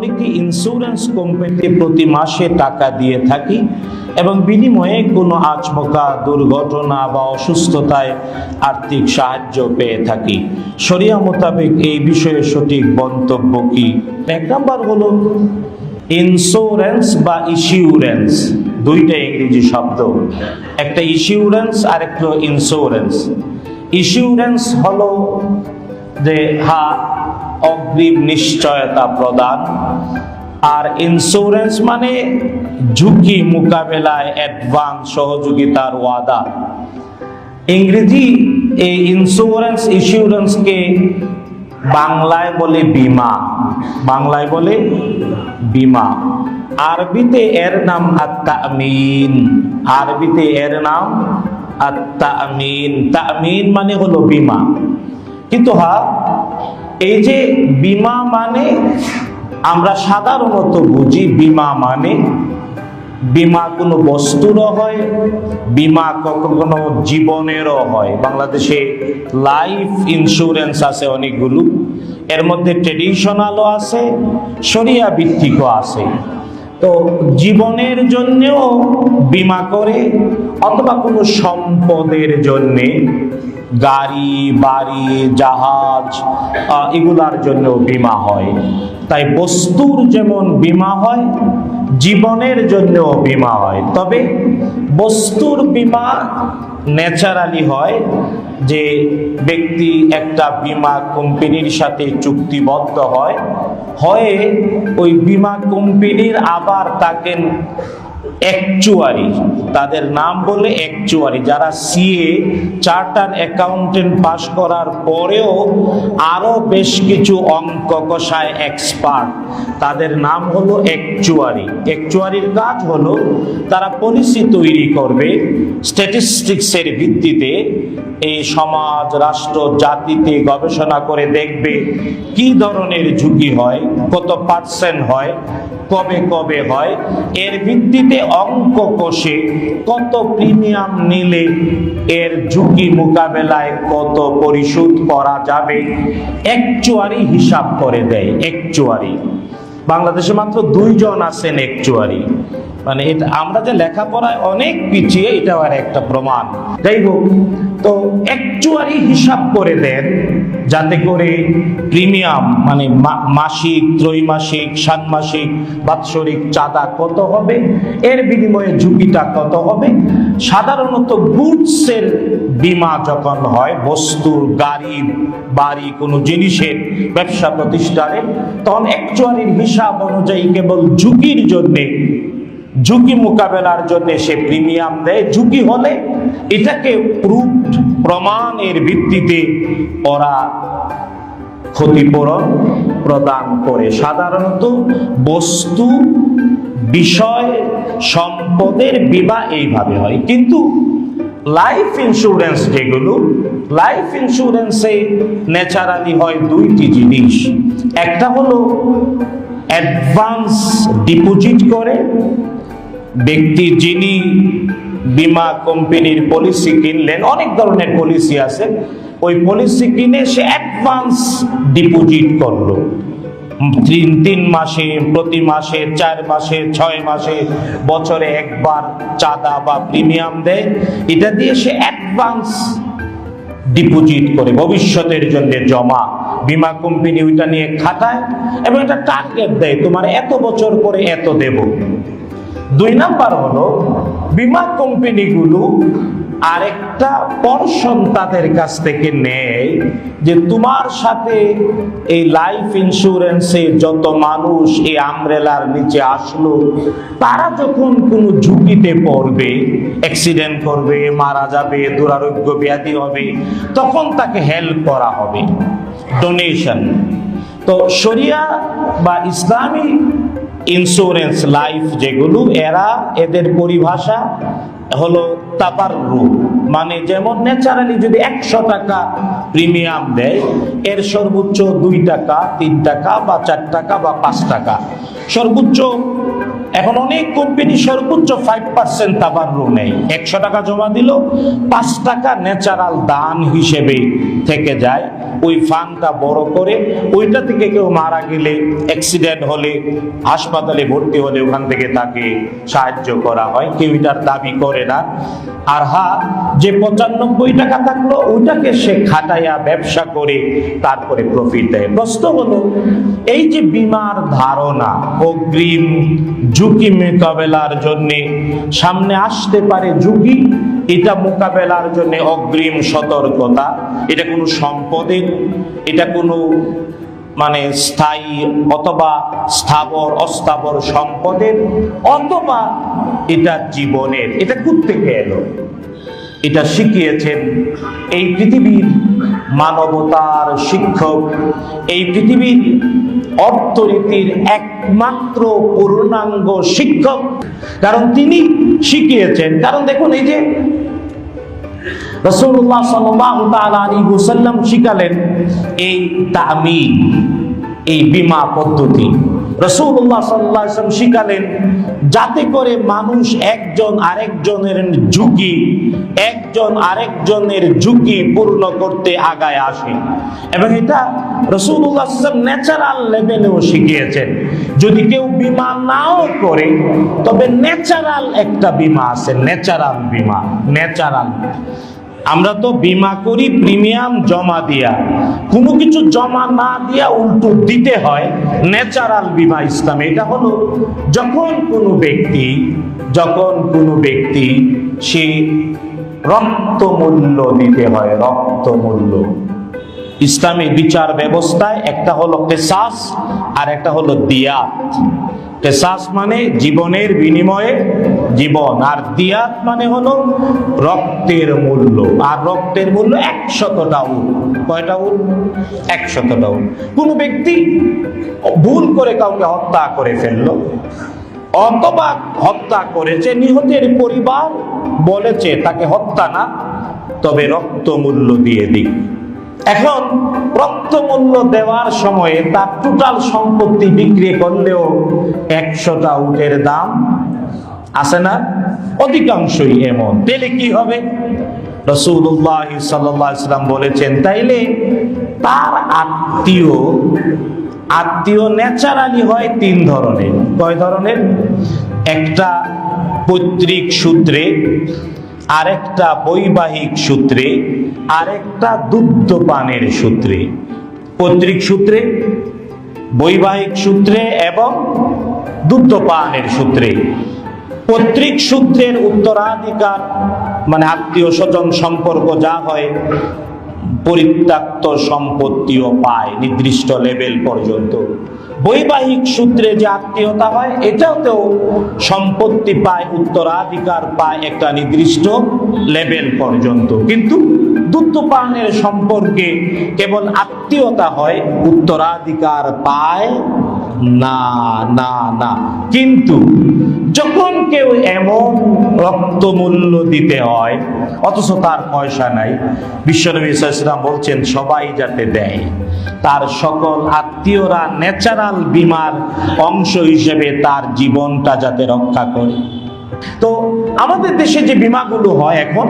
অনেকে ইন্স্যুরেন্স কোম্পানিতে প্রতি মাসে টাকা দিয়ে থাকি এবং বিনিময়ে কোনো আচমকা দুর্ঘটনা বা অসুস্থতায় আর্থিক সাহায্য পেয়ে থাকি। শরিয়া মোতাবেক এই বিষয়ে সঠিক মন্তব্য কি? এক নাম্বার হলো ইন্স্যুরেন্স বা ইস্যুরেন্স, দুইটা ইংরেজি শব্দ, একটা ইস্যুরেন্স আর একটা ইন্স্যুরেন্স। ইস্যুরেন্স হলো যে অগ্রিম নিশ্চয়তা প্রদান, আর ইন্স্যুরেন্স মানে ঝুঁকি মোকাবেলায় অ্যাডভান্স সহযোগিতার ওয়াদা। ইংরেজি এই ইন্স্যুরেন্স ইস্যুরেন্সকে বাংলায় বলে বীমা, বাংলায় বলে বীমা। আরবিতে এর নাম আত-তামিন, আরবিতে এর নাম আত-তামিন। তামিন মানে হলো বীমা। কিন্তু এই যে বীমা মানে আমরা সাধারণত বুঝি বীমা মানে বীমা কোনো বস্তুরও হয়, বীমা কখনো জীবনেরও হয়। বাংলাদেশে লাইফ ইন্স্যুরেন্স আছে অনেকগুলো, এর মধ্যে ট্রেডিশনালও আছে, শরিয়া ভিত্তিকও আছে। তো জীবনের জন্যেও বীমা করে, অথবা কোনো সম্পদের জন্যে, গাড়ি বাড়ি জাহাজ এগুলার জন্য বীমা হয়। তাই বস্তুর যেমন বীমা হয়, জীবনের জন্যও বীমা হয়। তবে বস্তুর বীমা ন্যাচারালি হয় যে ব্যক্তি একটা বীমা কোম্পানির সাথে চুক্তিবদ্ধ হয়, ওই বীমা কোম্পানির আবার তাকে অ্যাকচুয়ারি, তাদের নাম বলে অ্যাকচুয়ারি, যারা সিএ চার্টার অ্যাকাউন্টেন্ট পাশ করার পরেও আরো বেশ কিছু অঙ্ক কষায় এক্সপার্ট, তাদের নাম হলো অ্যাকচুয়ারি। অ্যাকচুয়ারির কাজ হলো তারা পলিসি তৈরি করবে স্ট্যাটিস্টিক্সের ভিত্তিতে, এই সমাজ রাষ্ট্র জাতিতে গবেষণা করে দেখবে কি ধরনের ঝুঁকি হয়, কত পার্সেন্ট হয়, কবে কবে হয়, এর ভিত্তিতে অঙ্ক কষে কত প্রিমিয়াম নিলে এর ঝুঁকি মোকাবেলায় কত পরিশোধ করা যাবে, অ্যাকচুয়ারি হিসাব করে দেয়। অ্যাকচুয়ারি বাংলাদেশে মাত্র 2 জন আছেন অ্যাকচুয়ারি, মানে এটা আমরা যে লেখাপড়ায় অনেক পিছিয়ে, এটা আর একটা প্রমাণ। যাই হোক, তো অ্যাকচুয়ারি হিসাব করে দেন যাতে করে প্রিমিয়াম মানে মাসিক, ত্রৈমাসিক, ষান্মাসিক, বাৎসরিক চাঁদা কত হবে, এর বিনিময়ে ঝুঁকিটা কত হবে। সাধারণত গুডসের বীমা যখন হয়, বস্তুর, গাড়ি বাড়ি, কোনো জিনিসের ব্যবসা প্রতিষ্ঠানে, তখন অ্যাকচুয়ারির হিসাব অনুযায়ী কেবল ঝুঁকির জন্যে, ঝুঁকি মোকাবেলার জন্য সে প্রিমিয়াম দেয়। ঝুঁকি হলে এটাকে প্রুফড প্রমাণের ভিত্তিতে ওরা ক্ষতিপূরণ প্রদান করে। সাধারণত বস্তু, বিষয়, সম্পদের বীমা এইভাবে হয়। কিন্তু লাইফ ইন্স্যুরেন্স যেগুলো, লাইফ ইন্স্যুরেন্সে ন্যাচারালি হয় 2টি জিনিস। একটা হলো অ্যাডভান্স ডিপোজিট করে ব্যক্তি, যিনি বীমা কোম্পানির পলিসি কিনলেন, অনেক ধরনের পলিসি আছে, ওই পলিসি কিনে সে অ্যাডভান্স ডিপোজিট করলো 3 মাসে, প্রতি মাসে, 4 মাসে, 6 মাসে, বছরে একবার চাঁদা বা প্রিমিয়াম দেয়। এটা দিয়ে সে অ্যাডভান্স ডিপোজিট করে ভবিষ্যতের জন্য জমা। বীমা কোম্পানি ওইটা নিয়ে খাটায় এবং এটা টার্গেট দেয়, তোমার এত বছর পরে এত দেব। 2 নাম্বার হলো বীমা কোম্পানিগুলো আরেকটা পর্শন তাদের কাছ থেকে নেয় যে তোমার সাথে এই লাইফ ইন্স্যুরেন্সে যত মানুষ এই আমব্রেলার নিচে আসলো, তারা যখন কোনো ঝুঁকিতে পড়বে, অ্যাক্সিডেন্ট করবে, মারা যাবে, দুরারোগ্য ব্যাধি হবে, তখন তাকে হেল্প করা হবে, ডোনেশন। তো শরিয়া বা ইসলামী ইন্স্যুরেন্স লাইফ যেগুলো, এদের পরিভাষা হলো তাবাররু, মানে যেমন ন্যাচারালি যদি 100 টাকা প্রিমিয়াম দেয়, এর সর্বোচ্চ 2 টাকা, 3 টাকা বা 4 টাকা বা 5 টাকা সর্বোচ্চ। এখন অনেক কোম্পানি সর্বোচ্চ 5% তাবাররু নেই। 100 টাকা জমা দিল, 5 টাকা ন্যাচারাল দান হিসেবে থেকে যায়। ওই ফান্ডটা বড় করে ওইটা থেকে কেউ মারা গেলে, অ্যাক্সিডেন্ট হলে, হাসপাতালে ভর্তি হলে ওখান থেকে তাকে সাহায্য করা হয়, কেউ এটার দাবি করে না। আর যে 95 টাকা থাকলো ওইটাকে সে খাটাইয়া ব্যবসা করে তারপরে প্রফিট দেয়। প্রশ্ন হলো, এই যে বীমার ধারণা, অগ্রিম ঝুঁকি মোকাবেলার জন্য, সামনে আসতে পারে ঝুঁকি, এটা মোকাবেলার জন্য অগ্রিম সতর্কতা, এটা কোনো সম্পদের, এটা কোনো মানে স্থায়ী অথবা স্থাবর অস্থাবর সম্পদের, অথবা এটা জীবনের, এটা কোত্থেকে এলো? এটা শিখিয়েছেন এই পৃথিবীর মানবতার শিক্ষক, এই পৃথিবীর অর্থনীতির একমাত্র পূর্ণাঙ্গ শিক্ষক। কারণ তিনি শিখিয়েছেন, কারণ দেখুন এই যে রাসূলুল্লাহ সাল্লাল্লাহু তাআলা আলাইহি ওয়াসাল্লাম শিখালেন এই তামিন, এই বীমা পদ্ধতি। রাসূলুল্লাহ সাল্লাল্লাহু আলাইহি ওয়াসাল্লাম শিখালেন যাতে করে মানুষ একজন আরেকজনের ঝুঁকি পূর্ণ করতে আগায় আসে। এবং এটা রাসূলুল্লাহ সাল্লাল্লাহু আলাইহি ওয়াসাল্লাম ন্যাচারাল লেভেলেও শিখিয়েছেন। যদি কেউ বীমা নাও করে, তবে ন্যাচারাল একটা বীমা আছে, ন্যাচারাল বীমা। আমরা তো বীমা করি প্রিমিয়াম জমা দিয়া, কোনো কিছু জমা না দিয়া উল্টো দিতে হয় ন্যাচারাল বীমা ইসলামে। এটা হলো যখন কোনো ব্যক্তি সে রক্তমূল্য দিতে হয়, রক্তমূল্য। ইসলামী বিচার ব্যবস্থায় একটা হলো কিসাস আর একটা হলো দিয়াত। কিসাস মানে জীবনের বিনিময়ে জীবন, আর দিয়াত মানে হলো রক্তের মূল্য। আর রক্তের মূল্য 100টা উট। কয়টা উট? 100টা উট। কোন ব্যক্তি ভুল করে কাউকে হত্যা করে ফেললো, অথবা হত্যা করেছে, নিহতের পরিবার বলেছে তাকে হত্যা না, তবে রক্তমূল্য দিয়ে দিক। এখন রক্তমূল্য দেওয়ার সময়ে তার টোটাল সম্পত্তি বিক্রি করলেও 100টা উটের দাম আছে না? অধিকাংশই এমন। তাহলে কি হবে? রাসূলুল্লাহ সাল্লাল্লাহু আলাইহি ওয়াসাল্লাম বলেছেন, তাইলে তার আত্মীয় ন্যাচারালি হয় 3 ধরনের। কয় ধরনের? একটা পৈতৃক সূত্রে, আরেকটা বৈবাহিক সূত্রে, আরেকটা দুগ্ধপানের সূত্রে। পৈতৃক সূত্রে, বৈবাহিক সূত্রে এবং দুগ্ধপানের সূত্রে। পৈতৃক সূত্রের উত্তরাধিকার মানে আত্মীয় স্বজন সম্পর্ক যা হয়, পরিত্যক্ত সম্পত্তিও পায় নির্দিষ্ট লেভেল পর্যন্ত। বৈবাহিক সূত্রে যে আত্মীয়তা হয়, এটাতেও সম্পত্তি পায়, উত্তরাধিকার পায় একটা নির্দিষ্ট লেভেল পর্যন্ত। কিন্তু দুগ্ধপানের সম্পর্কে কেবল আত্মীয়তা হয়, উত্তরাধিকার পায় না। কিন্তু যখন কেউ এমন রক্তমূল্য দিতে হয় অথচ তার পয়সা নাই, বিশ্বনবী সাল্লাল্লাহু আলাইহি ওয়াসাল্লাম বলছেন সবাই যাতে দেয়, তার সকল আত্মীয়রা ন্যাচারাল বীমার অংশ হিসেবে তার জীবনটা যাতে রক্ষা করে। তো আমাদের দেশে যে বীমাগুলো হয় এখন,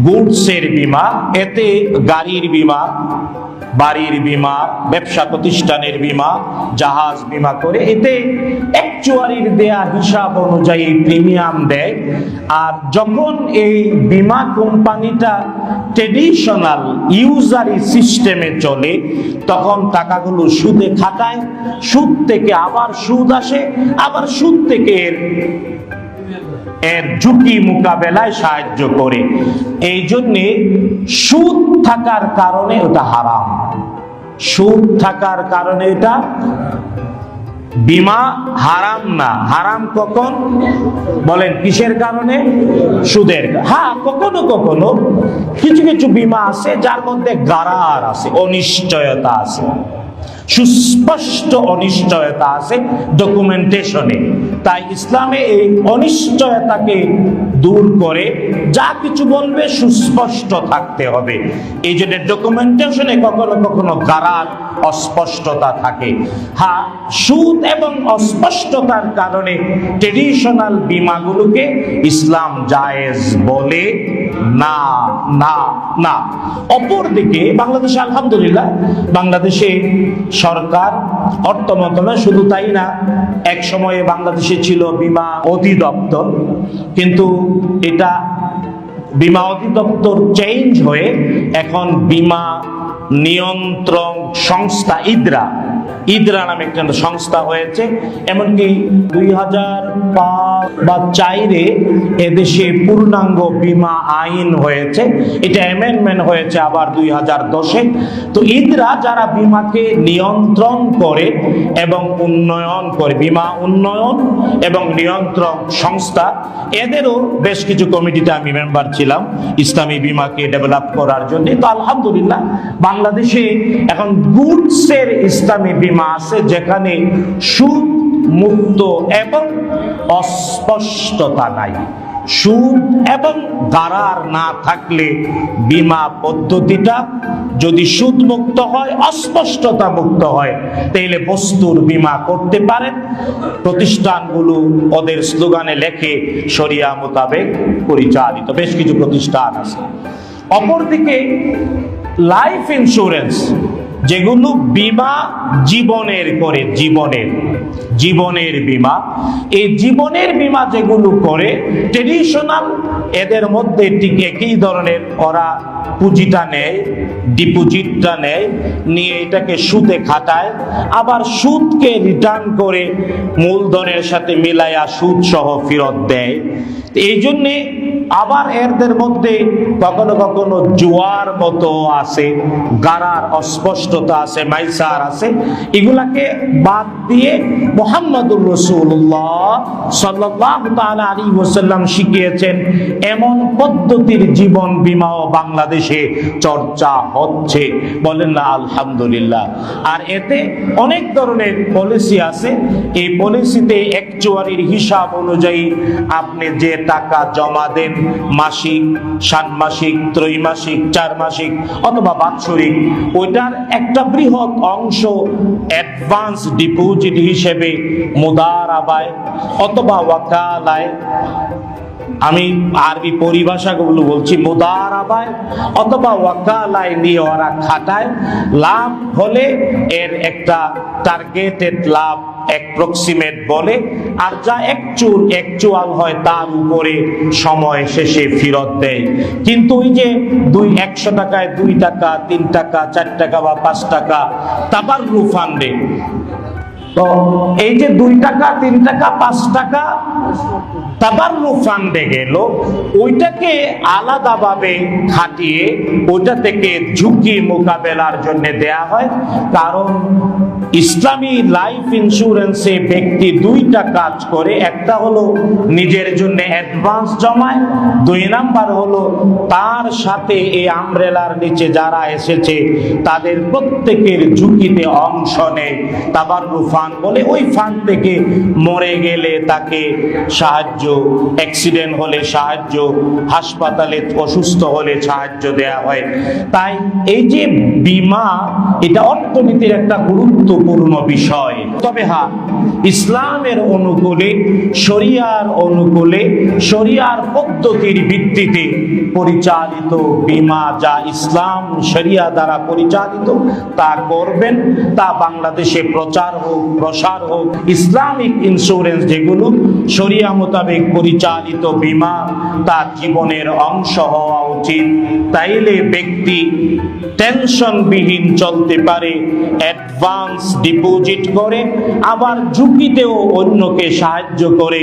গুডসের বীমা, এতে গাড়ির বীমা, বাড়ির বীমা, ব্যবসা প্রতিষ্ঠানের বীমা, জাহাজ বীমা করে, এতে অ্যাকচুয়ারির দেয়া হিসাব অনুযায়ী প্রিমিয়াম দেয়। আর যখন এই বীমা কোম্পানিটা ট্রেডিশনাল ইউজারি সিস্টেমে চলে, তখন টাকাগুলো সুদে খাটায়, সুদ থেকে আবার সুদ আসে, আবার সুদ থেকে এর ঝুঁকি মোকাবেলায় সাহায্য করে। এই জন্যে সুদ থাকার কারণে ওটা হারাম। সুদ থাকার কারণে এটা বীমা হারাম না। হারাম কখন? বলেন কিসের কারণে? সুদের। হ্যাঁ, কখনো কখনো কিছু কিছু বীমা আছে যার মধ্যে গারার আছে, অনিশ্চয়তা আছে। সুস্পষ্ট অনিশ্চয়তা আছে ডকুমেন্টেশনে। তাই ইসলামে এই অনিশ্চয়তাকে দূর করে যা কিছু বলবে সুস্পষ্ট থাকতে হবে। এই জন্য ডকুমেন্টেশনে কখনো কখনো গারার অস্পষ্টতা থাকে। হ্যাঁ, সুদ এবং অস্পষ্টতার কারণে ট্রেডিশনাল বীমাগুলোকে ইসলাম জায়েজ বলে না না না। অপরদিকে বাংলাদেশে আলহামদুলিল্লাহ, বাংলাদেশে সরকার অর্থ মন্ত্রণালয়, শুধু তাই না, এক সময়ে বাংলাদেশে ছিল বীমা অধিদপ্তর, কিন্তু এটা বীমা অধিদপ্তর চেঞ্জ হয়ে এখন বীমা নিয়ন্ত্রণ সংস্থা ইদরা নামে একটা সংস্থা হয়েছে। এমনকি 2005 বা 2004-এ এদেশে পূর্ণাঙ্গ বীমা আইন হয়েছে, এটা অ্যামেন্ডমেন্ট হয়েছে আবার 2010-এ। তো ইদরা যারা বীমাকে নিয়ন্ত্রণ করে এবং উন্নয়ন করে, বীমা উন্নয়ন এবং নিয়ন্ত্রণ সংস্থা, এদেরও বেশ কিছু কমিটিতে আমি মেম্বার ছিলাম ইসলামী বীমাকে ডেভেলপ করার জন্য। তো আলহামদুলিল্লাহ বাংলাদেশে এখন গুডসের ইসলামী বীমা আছে, যেখানে সুদ মুক্ত এবং অস্পষ্টতা নাই। সুদ এবং গারার না থাকলে বীমা পদ্ধতিটা যদি সুদ মুক্ত হয়, অস্পষ্টতা মুক্ত হয়, তাহলে বস্তুর বীমা করতে পারেন। প্রতিষ্ঠানগুলো ওদের স্লোগানে লেখে শরিয়া মোতাবেক পরিচালিত, বেশ কিছু প্রতিষ্ঠান আছে। অপরদিকে লাইফ ইন্স্যুরেন্স, যেগুলো বীমা জীবনের করে, জীবনের বীমা, এই জীবনের বীমা যেগুলো করে ট্রেডিশনাল, এদের মধ্যে ঠিক একই ধরনের ওরা পুঁজিটা নেয়, ডিপোজিটটা নেয়, নিয়ে এটাকে সুদে খাটায়, আবার সুদকে রিটার্ন করে মূলধনের সাথে মিলাইয়া সুদ সহ ফেরত দেয়। এই জন্যে আবার এদের মধ্যে কখনো কখনো জুয়ার মতো আছে, গারার অস্পষ্টতা আছে, মাইসার আছে। এগুলাকে বাদ দিয়ে মুহাম্মদুর রাসূলুল্লাহ সাল্লাল্লাহু তাআলা আলাইহি ওয়াসাল্লাম শিখিয়েছেন এমন পদ্ধতির জীবন বীমাও বাংলাদেশে চর্চা হচ্ছে, বলেন না আলহামদুলিল্লাহ। আর এতে অনেক ধরনের পলিসি আছে। এই পলিসিতে অ্যাকচুয়ারির হিসাব অনুযায়ী আপনি যে টাকা জমা দেন, মাসিক, ষান্মাসিক, ত্রৈমাসিক, 4 মাসিক অথবা বাৎসরিক, ওইটার একটা বৃহৎ অংশ অ্যাডভান্স ডিপোজিট হিসেবে মুদারাবায় অথবা ওয়াকালায়, আমি আরবি পরিভাষাগুলো বলছি, মুদারাবায় অথবা ওয়াকালায় নিয়ে ওরা খাটায়। লাভ হলে এর একটা টার্গেটেড লাভ অ্যাপ্রক্সিমেট বলে, আর যা অ্যাকচুয়াল হয় তার উপরে সময় শেষে ফেরত দেয়। কিন্তু ওই যে 100 টাকায় 2 টাকা, 3 টাকা, 4 টাকা বা 5 টাকা তাবাররু ফান্ডে, তো এই যে 2 টাকা, 3 টাকা, 5 টাকা তাবাররু ফান্ডে গেল, ওইটাকে আলাদাভাবে খাটিয়ে ওইটা থেকে ঝুঁকি মোকাবেলার জন্য দেয়া হয়। কারণ ইসলামী লাইফ ইন্স্যুরেন্সে ব্যক্তি 2টা কাজ করে, একটা হলো নিজের জন্য অ্যাডভান্স জমায়, 2 নাম্বার হলো তার সাথে এই আমব্রেলার নিচে যারা এসেছে তাদের প্রত্যেকের ঝুঁকিতে অংশ নেয়। তাবাররু ফান্ড বলে, ওই ফান্ড থেকে মরে গেলে তাকে সাহায্য, অ্যাক্সিডেন্ট হলে সাহায্য, হাসপাতালে অসুস্থ হলে সাহায্য দেয়া হয়। তাই এই যে বীমা, এটা অর্থনীতির একটা গুরুত্বপূর্ণ বিষয়। তবে হ্যাঁ, ইসলামের অনুকূলে, শরিয়ার অনুকূলে, শরিয়ার পদ্ধতির ভিত্তিতে পরিচালিত বীমা, যা ইসলাম শরিয়া দ্বারা পরিচালিত, তা করবেন। তা বাংলাদেশে প্রচার হোক, প্রসার হোক। ইসলামিক ইন্স্যুরেন্স যেগুলো শরিয়া মোতাবেক পরিচালিত বীমা, তার জীবনের অংশ হওয়া উচিত। তাইলে ব্যক্তি টেনশনবিহীন চলতে পারে, অ্যাডভান্স ডিপোজিট করে, আবার ঝুঁকিতেও অন্যকে সাহায্য করে,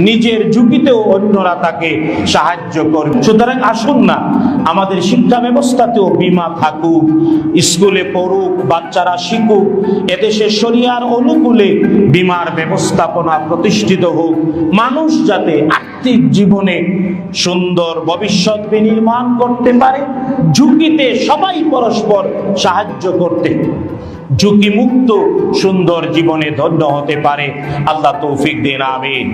নিজের ঝুঁকিতেও অন্যরা তাকে সাহায্য করে। সুতরাং আসুন না, আমাদের শিক্ষা ব্যবস্থাতেও বীমা থাকুক, স্কুলে পড়ুক, বাচ্চারা শিখুক, এদেশে শরিয়ার অনুকূলে বীমার ব্যবস্থাপনা প্রতিষ্ঠিত হোক। মানুষ যাতে আর্থিক জীবনে সুন্দর ভবিষ্যৎ বিনির্মাণ করতে পারে, ঝুঁকিতে সবাই পরস্পর সাহায্য করতে ঝুঁকিমুক্ত সুন্দর জীবনে ধন্য হতে পারে। আল্লাহ তৌফিক দেন, আমিন।